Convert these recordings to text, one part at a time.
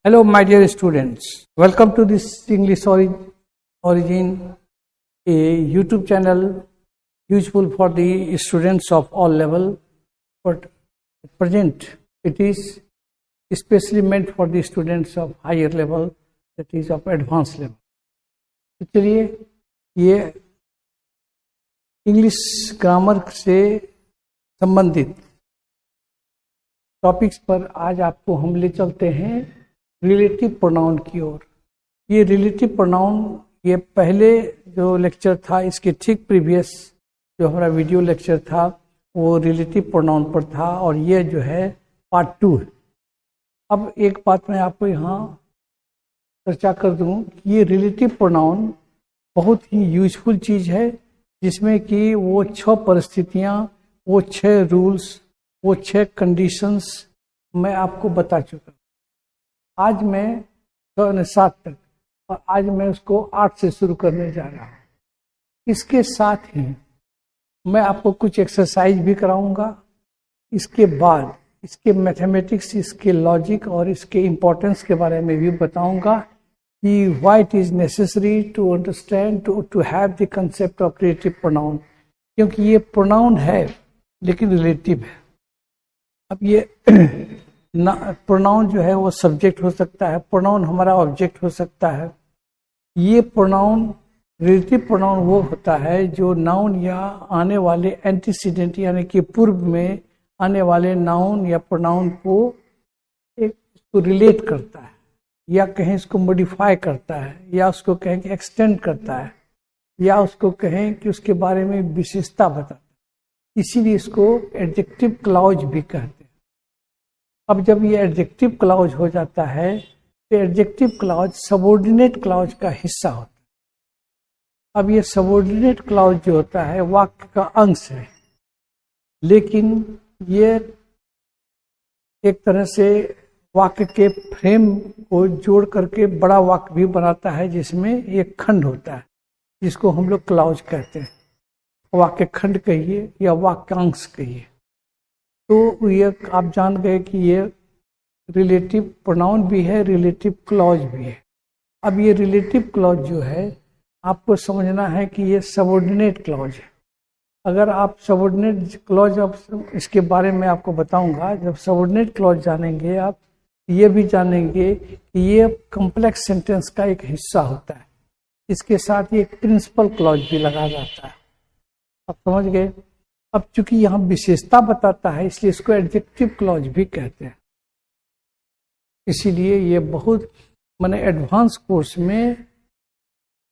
Hello, my dear students. Welcome to this English Origin, a YouTube channel useful for the students of all level. But at present, it is especially meant for the students of higher level, that is of advanced level. तो चलिए ये English grammar से संबंधित topics पर आज आपको हम ले चलते हैं रिलेटिव प्रोनाउन की ओर। ये रिलेटिव प्रोनाउन ये पहले जो लेक्चर था इसके ठीक प्रीवियस जो हमारा वीडियो लेक्चर था वो रिलेटिव प्रोनाउन पर था और ये जो है पार्ट 2 है। अब एक बात मैं आपको यहाँ चर्चा कर दूं कि ये रिलेटिव प्रोनाउन बहुत ही यूजफुल चीज़ है जिसमें कि वो 6 परिस्थितियाँ, वो 6 रूल्स, वो 6 कंडीशंस मैं आपको बता चुका। आज मैं 7 तक और आज मैं उसको 8 से शुरू करने जा रहा हूँ। इसके साथ ही मैं आपको कुछ एक्सरसाइज भी कराऊंगा। इसके बाद इसके मैथमेटिक्स, इसके लॉजिक और इसके इम्पोर्टेंस के बारे में भी बताऊंगा कि why it is necessary to understand to have the concept of relative pronoun, क्योंकि ये प्रोनाउन है लेकिन रिलेटिव है। अब ये प्रोनाउन जो है वो सब्जेक्ट हो सकता है, प्रोनाउन हमारा ऑब्जेक्ट हो सकता है। ये प्रोनाउन रिलेटिव प्रोनाउन वो होता है जो नाउन या आने वाले एंटीसीडेंट यानी कि पूर्व में आने वाले नाउन या प्रोनाउन को इसको रिलेट करता है या कहें इसको मॉडिफाई करता है या उसको कहें कि एक्सटेंड करता है या उसको कहें कि उसके बारे में विशेषता बताता है। इसीलिए इसको एडजेक्टिव क्लॉज भी कहते हैं। अब जब ये एडजेक्टिव क्लॉज हो जाता है तो एडजेक्टिव क्लॉज सबऑर्डिनेट क्लॉज का हिस्सा होता है। अब ये सबऑर्डिनेट क्लॉज जो होता है वाक्य का अंश है, लेकिन ये एक तरह से वाक्य के फ्रेम को जोड़ करके बड़ा वाक्य भी बनाता है जिसमें एक खंड होता है जिसको हम लोग क्लॉज कहते हैं। वाक्य खंड कहिए या वाक्यांश कहिए। तो ये आप जान गए कि ये रिलेटिव प्रोनाउन भी है, रिलेटिव क्लॉज भी है। अब ये रिलेटिव क्लॉज जो है आपको समझना है कि ये सबऑर्डिनेट क्लॉज है। अगर आप सबऑर्डिनेट क्लॉज, अब इसके बारे में आपको बताऊंगा। जब सबऑर्डिनेट क्लॉज जानेंगे आप ये भी जानेंगे कि ये कॉम्प्लेक्स सेंटेंस का एक हिस्सा होता है। इसके साथ ये एक प्रिंसिपल क्लॉज भी लगा जाता है। आप समझ गए। अब चूंकि यहाँ विशेषता बताता है इसलिए इसको एडजेक्टिव क्लॉज भी कहते हैं। इसीलिए ये बहुत माने एडवांस कोर्स में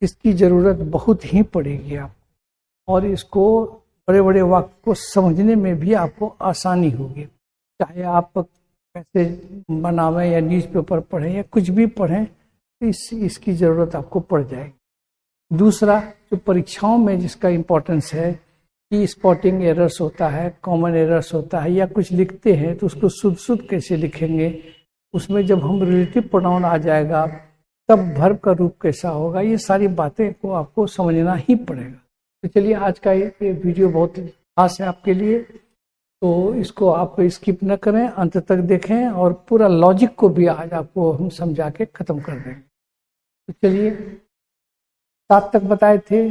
इसकी ज़रूरत बहुत ही पड़ेगी आपको और इसको बड़े बड़े वाक्य को समझने में भी आपको आसानी होगी। चाहे आप कैसे बनावें या न्यूज़पेपर पढ़ें या कुछ भी पढ़ें तो इसकी ज़रूरत आपको पड़ जाएगी। दूसरा जो परीक्षाओं में जिसका इम्पोर्टेंस है कि स्पॉटिंग एरर्स होता है, कॉमन एरर्स होता है या कुछ लिखते हैं तो उसको शुद्ध कैसे लिखेंगे, उसमें जब हम रिलेटिव प्रोनाउन आ जाएगा तब वर्ब का रूप कैसा होगा, ये सारी बातें को आपको समझना ही पड़ेगा। तो चलिए आज का ये वीडियो बहुत खास है आपके लिए, तो इसको आप स्किप न करें, अंत तक देखें और पूरा लॉजिक को भी आज आपको हम समझा के ख़त्म कर देंगे। तो चलिए 7 तक बताए थे,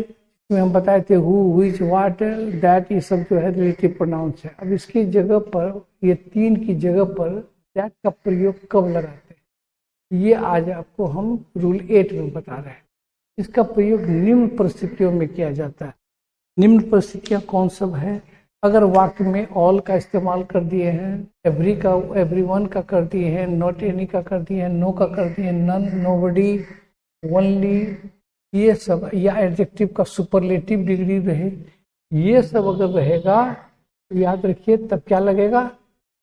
इसमें हम बताए थे हु, व्हिच, व्हाट, दैट, ये सब जो है रिलेटिव प्रोनाउंस है। अब इसकी जगह पर ये 3 की जगह पर दैट का प्रयोग कब लगाते हैं ये आज आपको हम रूल 8 में बता रहे हैं। इसका प्रयोग निम्न परिस्थितियों में किया जाता है। निम्न परिस्थितियाँ कौन सब है? अगर वाक्य में ऑल का इस्तेमाल कर दिए हैं, एवरी का, एवरीवन का कर दिए हैं, नॉट एनी का कर दिए हैं, नो का कर दिए हैं, नन, नोबडी, ओनली, ये सब, या एडजेक्टिव का सुपरलेटिव डिग्री रहे, ये सब अगर रहेगा तो याद रखिए तब क्या लगेगा,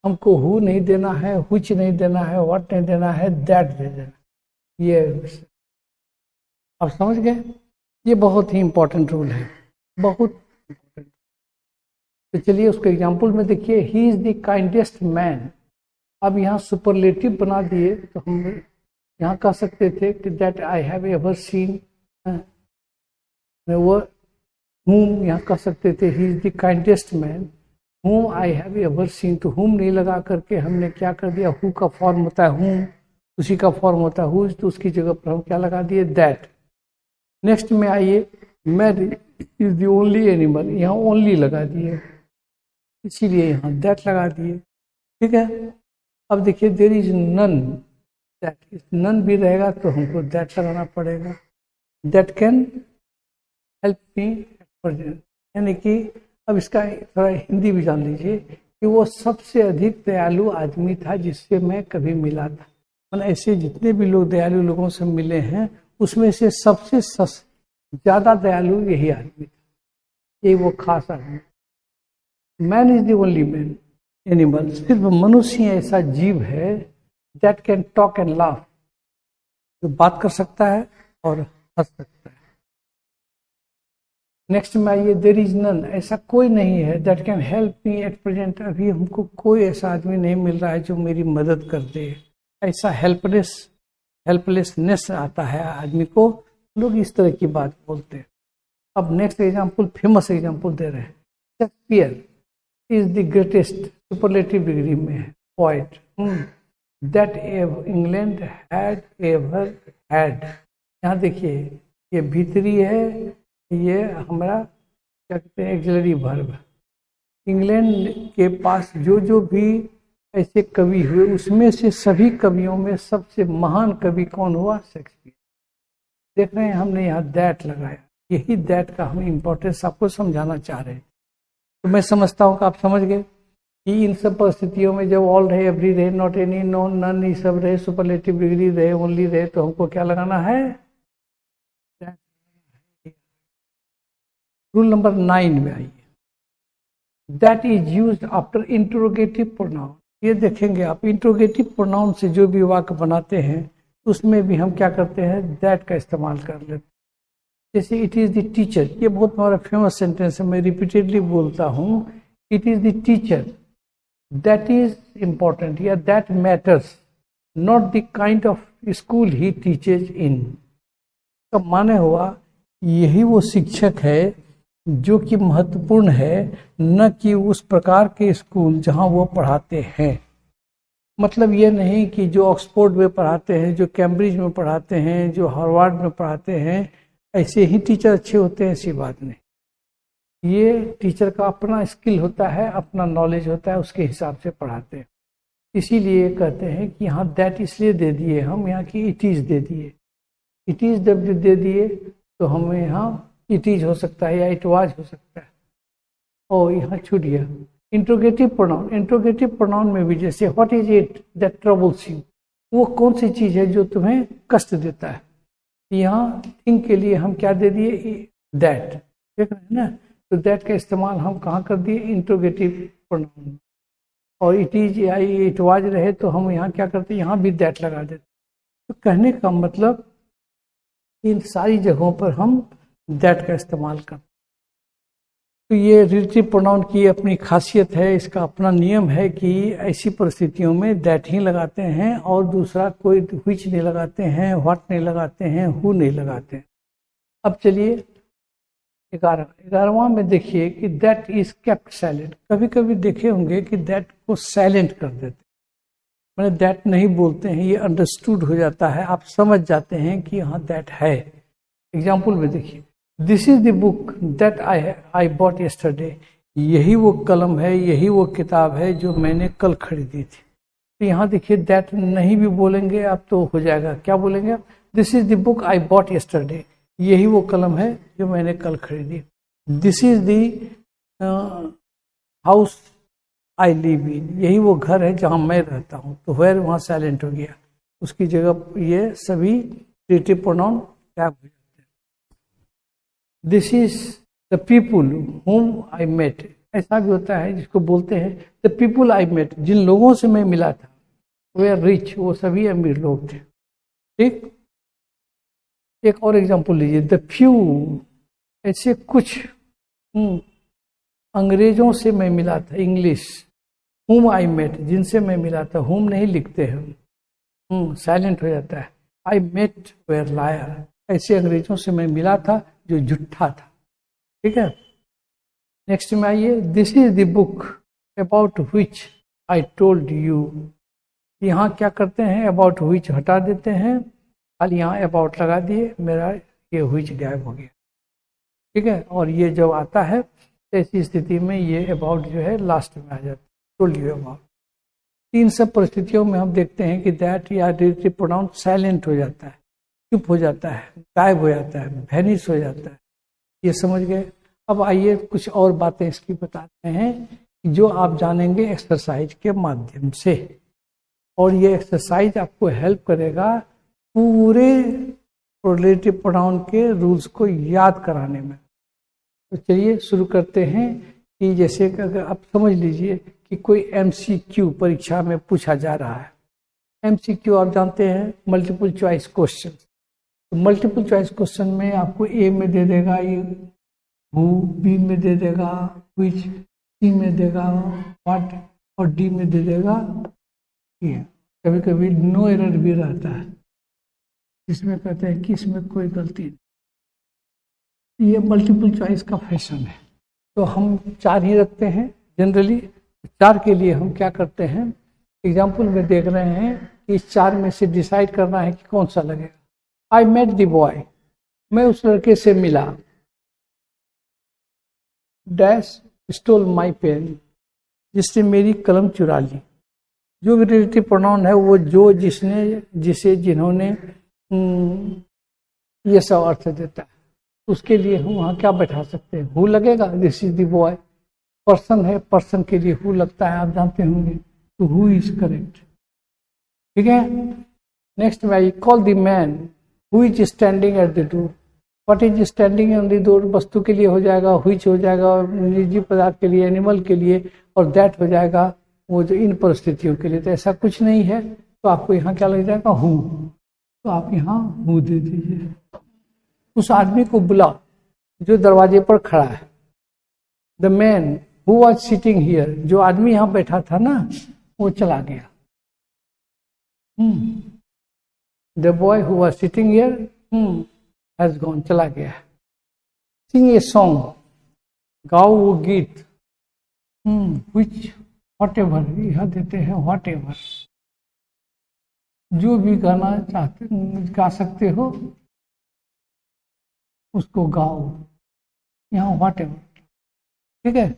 हमको हु नहीं देना है, व्हिच नहीं देना है, व्हाट नहीं देना है, दैट दे देना। ये आप समझ गए। ये बहुत ही इंपॉर्टेंट रूल है, बहुत इंपॉर्टेंट। तो चलिए उसको एग्जाम्पल में देखिए। He is the kindest man. अब यहाँ सुपरलेटिव बना दिए तो हम यहाँ कह सकते थे कि that I have ever seen, वो whom यहाँ कह सकते थे he is the kindest man whom I have ever seen। तो whom नहीं लगा करके हमने क्या कर दिया, who का फॉर्म होता है whom, उसी का फॉर्म होता है हुज, तो उसकी जगह पर हम क्या लगा दिए, दैट। नेक्स्ट में आइए, man is the only animal, यहाँ ओनली लगा दिए, इसीलिए यहाँ दैट लगा दिए। ठीक है, अब देखिए there is none, that none भी रहेगा तो हमको दैट लगाना पड़ेगा। दैट कैन हेल्प मी, यानी कि अब इसका थोड़ा हिंदी भी जान लीजिए कि वो सबसे अधिक दयालु आदमी था जिससे मैं कभी मिला था। मैंने ऐसे जितने भी लोग दयालु लोगों से मिले हैं उसमें से सबसे ज्यादा दयालु यही आदमी था, यही वो खास आदमी। Man is the only man animal, सिर्फ मनुष्य ऐसा जीव है that can talk and laugh, जो बात कर सकता है और हंस सकता है। नेक्स्ट में आइए, देयर इज नन, ऐसा कोई नहीं है that can help me at present, अभी हमको कोई ऐसा आदमी नहीं मिल रहा है जो मेरी मदद कर दे। ऐसा हेल्पलेसनेस आता है आदमी को, लोग इस तरह की बात बोलते हैं। अब नेक्स्ट एग्जाम्पल, फेमस एग्जाम्पल दे रहे हैं। Shakespeare is the greatest, superlative degree में है, poet that England had ever had. यहाँ देखिए ये भीतरी है, ये हमारा क्या कहते हैं एक्सिलरी वर्ब। इंग्लैंड के पास जो जो भी ऐसे कवि हुए उसमें से सभी कवियों में सबसे महान कवि कौन हुआ, शेक्सपियर। देख रहे हैं हमने यहाँ दैट लगाया, यही दैट का हम इम्पोर्टेंस आपको समझाना चाह रहे हैं। तो मैं समझता हूँ कि आप समझ गए कि इन सब परिस्थितियों में जब ऑल रहे, एवरी रहे, नॉट एनी, नॉन, नन, ये सब रहे, सुपरलेटिव डिग्री रहे, ओनली रहे, तो हमको क्या लगाना है, रूल नंबर 9 में आइए, that is used after interrogative pronoun. ये देखेंगे आप, इंट्रोगेटिव प्रोनाउन से जो भी वाक्य बनाते हैं उसमें भी हम क्या करते हैं, दैट का इस्तेमाल कर लेते हैं। जैसे इट इज द टीचर, ये बहुत हमारा फेमस सेंटेंस है, मैं रिपीटेडली बोलता हूँ, it is the teacher that is important या that matters, not the kind of school he teaches in. का माने हुआ यही वो शिक्षक है जो कि महत्वपूर्ण है, न कि उस प्रकार के स्कूल जहां वो पढ़ाते हैं। मतलब ये नहीं कि जो ऑक्सफोर्ड में पढ़ाते हैं, जो कैम्ब्रिज में पढ़ाते हैं, जो हार्वर्ड में पढ़ाते हैं, ऐसे ही टीचर अच्छे होते हैं, ऐसी बात नहीं। ये टीचर का अपना स्किल होता है, अपना नॉलेज होता है, उसके हिसाब से पढ़ाते हैं। इसीलिए कहते हैं कि यहाँ दैट इसलिए दे दिए हम, यहाँ की इट इज दे दिए। इट इज जब दे दिए तो हमें यहाँ इट इज हो सकता है या इट वाज हो सकता है, और यहाँ छूट गया इंट्रोगेटिव प्रोनाउन। इंट्रोगेटिव प्रोनाउन में भी जैसे what is it that troubles you, वो कौन सी चीज है जो तुम्हें कष्ट देता है। यहाँ थिंग के लिए हम क्या दे दिए, दैट। देख रहे हैं ना, तो दैट का इस्तेमाल हम कहाँ कर दिए, इंट्रोगेटिव प्रोनाउन। और इट इज या इट वाज रहे तो हम यहाँ क्या करते, यहाँ भी दैट लगा देते। तो कहने का मतलब इन सारी जगहों पर हम दैट का इस्तेमाल करते। तो ये रिलेटिव प्रोनाउन की अपनी खासियत है, इसका अपना नियम है कि ऐसी परिस्थितियों में दैट ही लगाते हैं और दूसरा कोई व्हिच नहीं लगाते हैं, व्हाट नहीं लगाते हैं, हु नहीं लगाते हैं। अब चलिए 11वां में देखिए कि दैट इज केप्ट साइलेंट। कभी कभी देखे होंगे कि दैट को साइलेंट कर देते, मैंने दैट नहीं बोलते हैं, ये अंडरस्टूड हो जाता है, आप समझ जाते हैं कि यहाँ दैट है। एग्जाम्पल में देखिए, this is the book that I bought yesterday, यही वो कलम है, यही वो किताब है जो मैंने कल खरीदी थी। तो यहाँ देखिए दैट नहीं भी बोलेंगे आप तो हो जाएगा, क्या बोलेंगे आप, this is the book I bought yesterday, यही वो कलम है जो मैंने कल खरीदी। This is the house I live in, यही वो घर है जहां मैं रहता हूं। तो वेयर वहां साइलेंट हो गया, उसकी जगह ये सभी रिलेटिव प्रोनाउन टैप हो जाते हैं। दिस इज द पीपुल हुम आई मेट, ऐसा भी होता है जिसको बोलते हैं द पीपुल आई मेट, जिन लोगों से मैं मिला था, वे आर रिच, वो सभी अमीर लोग थे। ठीक, एक और एग्जांपल लीजिए, द फ्यू, ऐसे कुछ अंग्रेजों से मैं मिला था, इंग्लिश, हुम आई मेट, जिनसे मैं मिला था, हुम नहीं लिखते हैं, साइलेंट हो जाता है। आई मेट वेयर लायर, ऐसे अंग्रेजों से मैं मिला था जो झूठा था। ठीक है, नेक्स्ट में आइए, this is the book about which I told you, यहाँ क्या करते हैं, अबाउट व्हिच हटा देते हैं, खाली यहाँ अबाउट लगा दिए, मेरा ये व्हिच गायब हो गया। ठीक है, और ये जब आता है ऐसी स्थिति में ये अबाउट जो है लास्ट में आ जाता है, टोल्ड यू अबाउट। इन सब परिस्थितियों में हम देखते हैं कि दैट या रिलेटिव प्रोनाउन साइलेंट हो जाता है, चुप हो जाता है, गायब हो जाता है, वैनिश हो जाता है। ये समझ गए। अब आइए कुछ और बातें इसकी बताते हैं जो आप जानेंगे एक्सरसाइज के माध्यम से, और ये एक्सरसाइज आपको हेल्प करेगा पूरे रिलेटिव प्रोनाउन के रूल्स को याद कराने में। तो चलिए शुरू करते हैं कि जैसे अगर आप समझ लीजिए कि कोई एमसीक्यू परीक्षा में पूछा जा रहा है। एमसीक्यू आप जानते हैं, मल्टीपल चॉइस क्वेश्चन। तो मल्टीपल चॉइस क्वेश्चन में आपको ए में दे देगा ये हु, बी में दे देगा व्हिच, सी में देगा व्हाट, और डी में दे देगा ये। कभी कभी नो एरर भी रहता है, इसमें कहते हैं कि इसमें कोई गलती नहीं। ये मल्टीपल चॉइस का फैशन है। तो हम 4 ही रखते हैं जनरली। 4 के लिए हम क्या करते हैं, एग्जाम्पल में देख रहे हैं कि इस 4 में से डिसाइड करना है कि कौन सा लगेगा। आई मेट द बॉय, मैं उस लड़के से मिला। डैश स्टोल माई पेन, जिसने मेरी कलम चुरा ली। जो भी रिलेटिव प्रोनाउन है वो जो, जिसने, जिसे, जिन्होंने, ये सब अर्थ देता है। उसके लिए हम वहाँ क्या बैठा सकते हैं, हु लगेगा, this is the boy. Person है, पर्सन के लिए हु लगता है, आप जानते होंगे, तो हु इज करेक्ट। ठीक है। नेक्स्ट में I call the man who is standing at the door. What is standing on the door वस्तु के लिए हो जाएगा, व्हिच हो जाएगा और निर्जीव पदार्थ के लिए, एनिमल के लिए, और दैट हो जाएगा वो जो इन परिस्थितियों के लिए। तो ऐसा कुछ नहीं है, तो आपको यहाँ क्या लग जाएगा, हु। तो आप यहाँ हु दे दीजिए। उस आदमी को बुला जो दरवाजे पर खड़ा है। The man who was sitting here, जो आदमी यहाँ बैठा था ना वो चला गया। The boy who was sitting here has gone, चला गया। सिंग ए सॉन्ग, गाओ वो गीत। व्हिच, व्हाट एवर, यह देते हैं व्हाट एवर, जो भी गाना चाहते गा सकते हो उसको गाओ। यहाँ व्हाट एवर, ठीक है,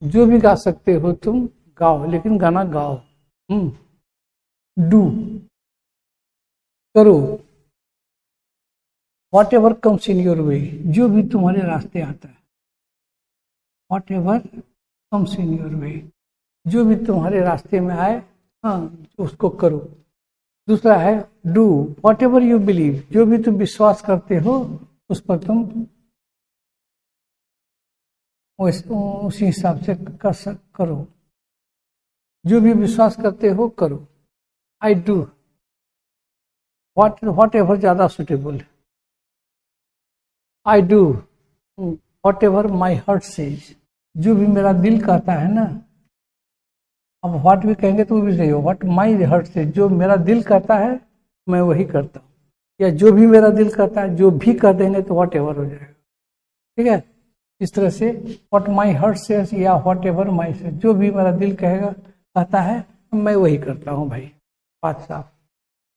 जो भी गा सकते हो तुम गाओ, लेकिन गाना गाओ। डू, करो। What ever comes in your way, जो भी तुम्हारे रास्ते आता है। What ever comes in your way, जो भी तुम्हारे रास्ते में आए, हाँ, उसको करो। दूसरा है do what ever you believe, जो भी तुम विश्वास करते हो उस पर तुम उसी हिसाब से करो। जो भी विश्वास करते हो करो। आई डू व्हाट एवर ज्यादा सुटेबल है। I do what ever my heart says, जो भी मेरा दिल कहता है ना। अब व्हाट भी कहेंगे तो वो भी सही हो। व्हाट माई हार्ट सेज, जो मेरा दिल कहता है मैं वही करता हूँ, या जो भी मेरा दिल कहता है, जो भी कह देंगे तो व्हाट एवर हो जाएगा। ठीक है, इस तरह से व्हाट माई हार्ट सेज या व्हाट एवर माई सेज, जो भी मेरा दिल कहेगा कहता है मैं वही करता हूँ भाई, बात साफ।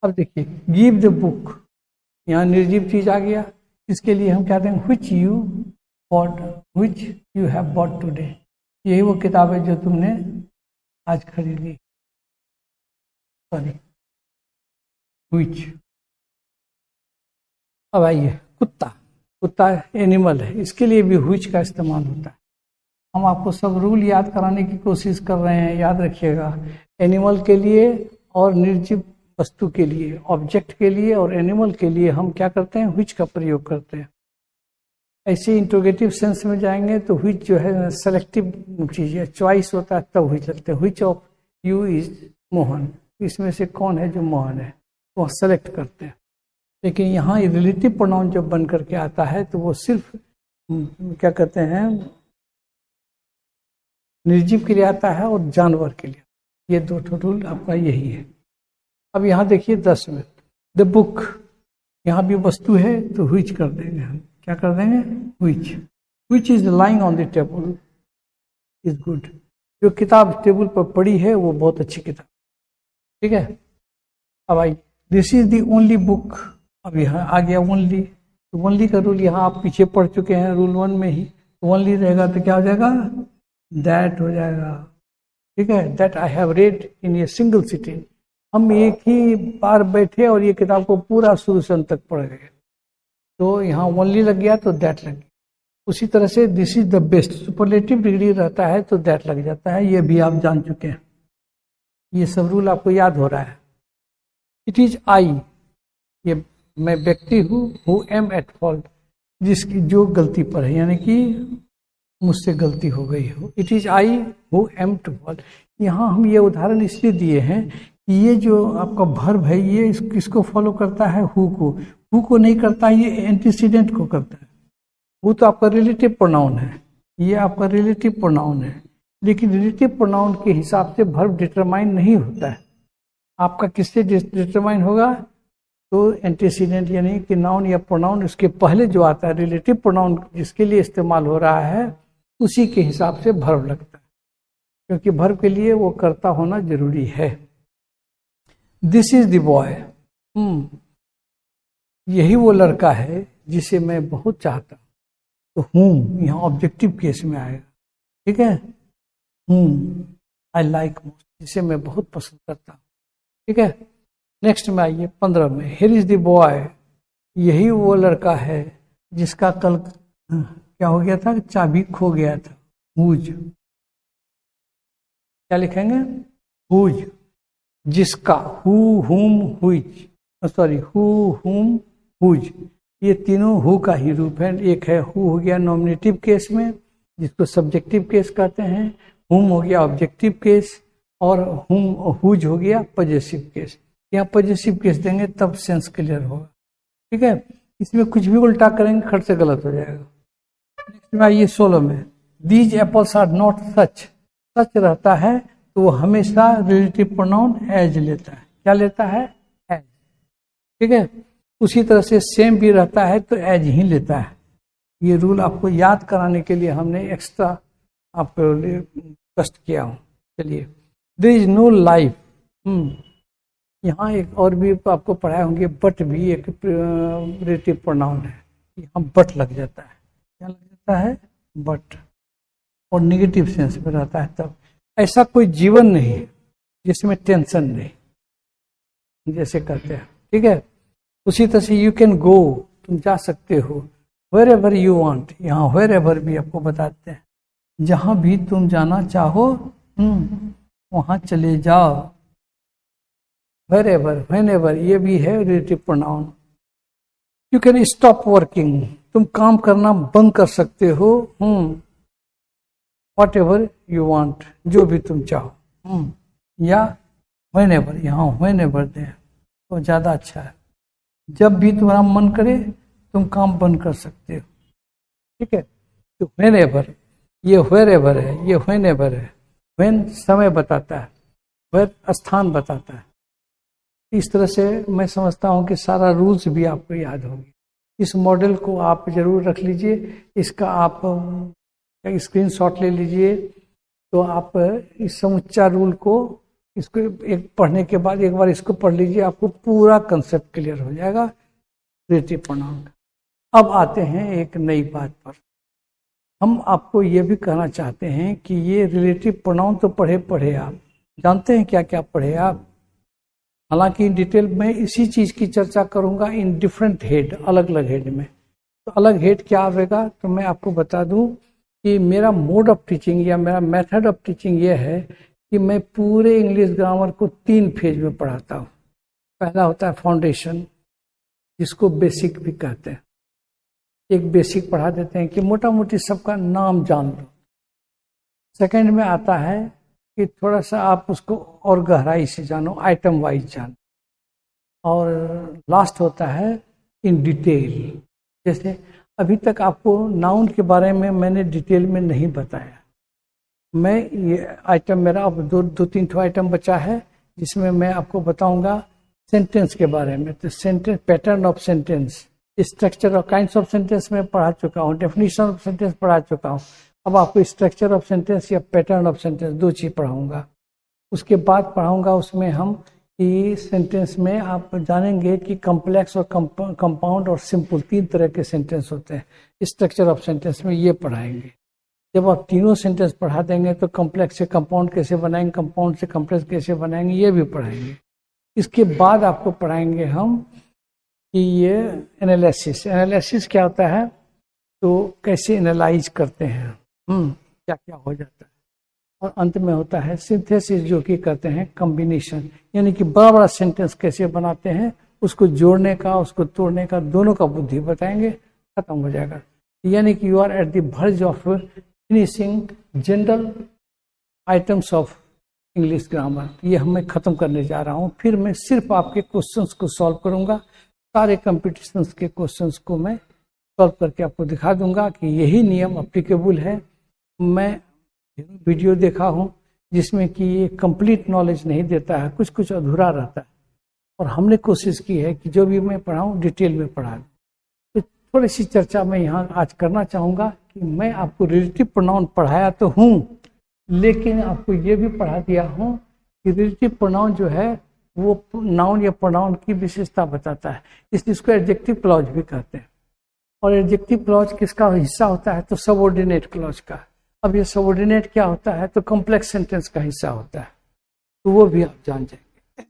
अब देखिए गिव द बुक, यहाँ निर्जीव चीज आ गया। इसके लिए हम कहते हैं which you bought, which you have bought today, यही वो किताब है जो तुमने आज खरीदी। Sorry, which. अब आइए कुत्ता, कुत्ता एनिमल है, इसके लिए भी व्हिच का इस्तेमाल होता है। हम आपको सब रूल याद कराने की कोशिश कर रहे हैं, याद रखिएगा। एनिमल के लिए और निर्जीव वस्तु के लिए, ऑब्जेक्ट के लिए और एनिमल के लिए हम क्या करते हैं, व्हिच का प्रयोग करते हैं। ऐसे इंट्रोगेटिव सेंस में जाएंगे तो व्हिच जो है सेलेक्टिव चीज है, चॉइस होता है तब व्हिच चलते हैं। Which of you is Mohan, इसमें से कौन है जो मोहन है, वो सेलेक्ट करते हैं। लेकिन यहाँ रिलेटिव प्रोनाउन जब बन करके आता है तो वो सिर्फ क्या कहते हैं, निर्जीव के लिए आता है और जानवर के लिए। ये दो रूल आपका यही है। अब यहाँ देखिए 10 में द बुक, यहाँ भी वस्तु है तो व्हिच कर देंगे हम। क्या कर देंगे, which. Which is lying on the table is good, जो किताब टेबल पर पड़ी है वो बहुत अच्छी किताब। ठीक है, अब आइए, this is the only book. अब यहाँ आ गया ओनली, तो ओनली का रूल यहाँ आप पीछे पढ़ चुके हैं रूल 1 में ही। ओनली रहेगा तो क्या हो जाएगा, दैट हो जाएगा। ठीक है, that I have read in a single sitting. हम एक ही बार बैठे और ये किताब को पूरा शुरू से अंत तक पढ़ गए, तो यहाँ ओनली लग गया तो दैट लग गया। उसी तरह से this is the best, superlative degree रहता है तो दैट लग जाता है, ये भी आप जान चुके हैं, ये सब रूल आपको याद हो रहा है। इट इज आई, ये मैं व्यक्ति हूँ, हु एम एट फॉल्ट, जिसकी जो गलती पर है, यानी कि मुझसे गलती हो गई हो। It is I who am to fault. यहाँ हम ये उदाहरण इसलिए दिए हैं कि ये जो आपका वर्ब है ये किसको फॉलो करता है, हु को नहीं करता, ये एंटीसीडेंट को करता है। वो तो आपका रिलेटिव प्रोनाउन है, ये आपका रिलेटिव प्रोनाउन है, लेकिन रिलेटिव प्रोनाउन के हिसाब से वर्ब डिटरमाइन नहीं होता है। आपका किससे डिटरमाइन होगा, तो एंटीसीडेंट यानी कि नाउन या प्रोनाउन उसके पहले जो आता है, रिलेटिव प्रोनाउन जिसके लिए इस्तेमाल हो रहा है, उसी के हिसाब से वर्ब लगता है, क्योंकि वर्ब के लिए वो कर्ता होना जरूरी है। दिस इज द बॉय, यही वो लड़का है जिसे मैं बहुत चाहता हूँ। तो हूँ यहाँ ऑब्जेक्टिव केस में आएगा। ठीक है, आई लाइक मोस्ट, जिसे मैं बहुत पसंद करता हूँ। ठीक है, नेक्स्ट में आइए 15 में, हियर इज द बॉय, यही वो लड़का है जिसका कल क्या हो गया था, चाबी खो गया था। हुज, क्या लिखेंगे, हुज, जिसका, who whom whose, sorry who whom whose, ये तीनों हु का ही रूप है। एक है हु हो गया नॉमिनेटिव केस में, जिसको सब्जेक्टिव केस कहते हैं, हुम हो गया ऑब्जेक्टिव केस, और हुम हुज हो गया पॉजेसिव केस। यहाँ पॉजेसिव केस देंगे तब सेंस क्लियर होगा। ठीक है, इसमें कुछ भी उल्टा करेंगे खट से गलत हो जाएगा। नेक्स्ट में आइए 16 में, these apples are not such, सच रहता है तो वो हमेशा रिलेटिव प्रोनाउन एज लेता है। क्या लेता है, एज। ठीक है, उसी तरह से सेम भी रहता है तो एज ही लेता है। ये रूल आपको याद कराने के लिए हमने एक्स्ट्रा आपके लिए कष्ट किया हूँ। चलिए, देयर इज नो लाइफ, यहाँ एक और भी आपको पढ़ाए होंगे, बट भी एक रिलेटिव प्रोनाउन है, यहाँ बट लग जाता है। क्या लग जाता है, बट, और नेगेटिव सेंस में रहता है तब। ऐसा कोई जीवन नहीं जिसमें टेंशन नहीं, जैसे कहते हैं। ठीक है, उसी तरह से यू कैन गो, तुम जा सकते हो, वेर एवर यू वॉन्ट, यहाँ वेर एवर भी आपको बताते हैं, जहां भी तुम जाना चाहो वहां चले जाओ। वेर एवर, व्हेन एवर, ये भी है relative pronoun. You can stop working, तुम काम करना बंद कर सकते हो, वॉट एवर यू वॉन्ट, जो भी तुम चाहो, या व्हेन एवर, यहाँ व्हेन एवर दे तो ज्यादा अच्छा है। जब भी तुम्हारा मन करे तुम काम बंद कर सकते हो। ठीक है, तो व्हेन एवर, ये व्हेर एवर है, ये व्हेन एवर है। व्हेन समय बताता है, व्हेर स्थान बताता है। इस तरह से मैं समझता हूँ कि सारा रूल्स भी आपको याद होंगे। इस मॉडल को आप जरूर रख लीजिए, इसका आप स्क्रीनशॉट ले लीजिए, तो आप इस समुच्चा रूल को, इसको एक पढ़ने के बाद एक बार इसको पढ़ लीजिए, आपको पूरा कंसेप्ट क्लियर हो जाएगा रिलेटिव प्रोनाउन का। अब आते हैं एक नई बात पर। हम आपको ये भी कहना चाहते हैं कि ये रिलेटिव प्रोनाउन तो पढ़े आप जानते हैं क्या क्या पढ़े आप, हालांकि इन डिटेल में इसी चीज की चर्चा करूंगा इन डिफरेंट हेड, अलग अलग हेड में। तो अलग हेड क्या आएगा, तो मैं आपको बता दूं कि मेरा मोड ऑफ टीचिंग या मेरा मेथड ऑफ टीचिंग ये है कि मैं पूरे इंग्लिश ग्रामर को 3 फेज में पढ़ाता हूँ। पहला होता है फाउंडेशन, जिसको बेसिक भी कहते हैं। एक बेसिक पढ़ा देते हैं कि मोटा मोटी सबका नाम जान लो। सेकंड में आता है कि थोड़ा सा आप उसको और गहराई से जानो, आइटम वाइज जानो। और लास्ट होता है इन डिटेल। जैसे अभी तक आपको नाउन के बारे में मैंने डिटेल में नहीं बताया। मैं ये आइटम मेरा अब दो तीन ठो आइटम बचा है, जिसमें मैं आपको बताऊंगा सेंटेंस के बारे में। तो sentence, pattern of sentence, structure और काइंड्स ऑफ सेंटेंस में पढ़ा चुका हूँ, डेफिनेशन ऑफ सेंटेंस पढ़ा चुका हूँ। अब आपको स्ट्रक्चर ऑफ सेंटेंस या पैटर्न ऑफ सेंटेंस 2 चीज पढ़ाऊंगा। उसके बाद पढ़ाऊंगा उसमें हम इस सेंटेंस में आप जानेंगे कि कॉम्प्लेक्स और कंपाउंड और सिंपल 3 तरह के सेंटेंस होते हैं। स्ट्रक्चर ऑफ सेंटेंस में ये पढ़ाएंगे। जब आप तीनों सेंटेंस पढ़ा देंगे तो कॉम्प्लेक्स से कंपाउंड कैसे बनाएंगे, कंपाउंड से कॉम्प्लेक्स कैसे बनाएंगे, ये भी पढ़ाएंगे। इसके बाद आपको पढ़ाएंगे हम कि ये एनालिसिस क्या होता है, तो कैसे एनालाइज करते हैं, क्या क्या हो जाता है। और अंत में होता है सिंथेसिस, जो कि करते हैं कॉम्बिनेशन, यानी कि बड़ा बड़ा सेंटेंस कैसे बनाते हैं, उसको जोड़ने का, उसको तोड़ने का, दोनों का बुद्धि बताएंगे, खत्म हो जाएगा। यानी कि you are at the verge of finishing general items of English grammar. ये मैं खत्म करने जा रहा हूँ। फिर मैं सिर्फ आपके क्वेश्चंस को सॉल्व करूंगा। सारे कंपटीशंस के क्वेश्चंस को मैं सॉल्व करके आपको दिखा दूंगा कि यही नियम अप्लीकेबल है। मैं वीडियो देखा हूँ जिसमें कि ये कंप्लीट नॉलेज नहीं देता है, कुछ कुछ अधूरा रहता है, और हमने कोशिश की है कि जो भी मैं पढ़ाऊँ डिटेल में पढ़ा दूँ। तो थोड़ी सी चर्चा मैं यहाँ आज करना चाहूँगा कि मैं आपको रिलेटिव प्रोनाउन पढ़ाया तो हूँ, लेकिन आपको ये भी पढ़ा दिया हूँ कि रिलेटिव प्रोनाउन जो है वो नाउन या प्रोनाउन की विशेषता बताता है, इसलिए इसको एडजेक्टिव क्लॉज भी कहते हैं। और एडजेक्टिव क्लॉज किसका हिस्सा होता है, तो सबऑर्डिनेट क्लॉज का। अब ये सबऑर्डिनेट क्या होता है, तो कॉम्प्लेक्स सेंटेंस का हिस्सा होता है, तो वो भी आप जान जाएंगे,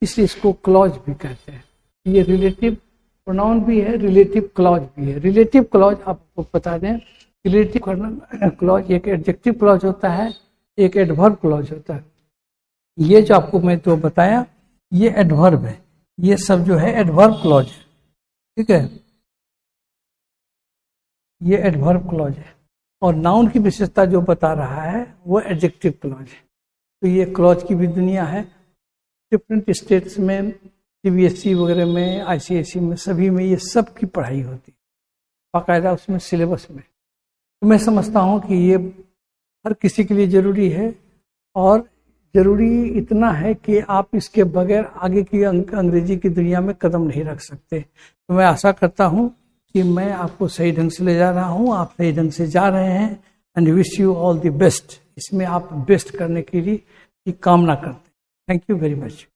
इसलिए इसको क्लॉज भी कहते हैं। ये रिलेटिव प्रोनाउन भी है, रिलेटिव क्लॉज भी है। रिलेटिव क्लॉज आपको बता दें, रिलेटिव क्लॉज एक एडजेक्टिव क्लॉज होता है, एक एडवर्ब क्लॉज होता है। ये जो आपको मैं तो बताया ये एडवर्ब है, ये सब जो है एडवर्ब क्लॉज है, ठीक है, ये एडवर्ब क्लॉज है। और नाउन की विशेषता जो बता रहा है वो एडजेक्टिव क्लॉज है। तो ये क्लॉज की भी दुनिया है। डिफरेंट स्टेट्स में, सीबीएसई वगैरह में, आईसीएसई में, सभी में ये सब की पढ़ाई होती है बाकायदा उसमें सिलेबस में। तो मैं समझता हूँ कि ये हर किसी के लिए ज़रूरी है, और ज़रूरी इतना है कि आप इसके बगैर आगे की अंग्रेजी की दुनिया में कदम नहीं रख सकते। तो मैं आशा करता हूँ कि मैं आपको सही ढंग से ले जा रहा हूँ, आप सही ढंग से जा रहे हैं, and wish you all the best. इसमें आप बेस्ट करने के लिए कामना करते हैं। Thank you very much.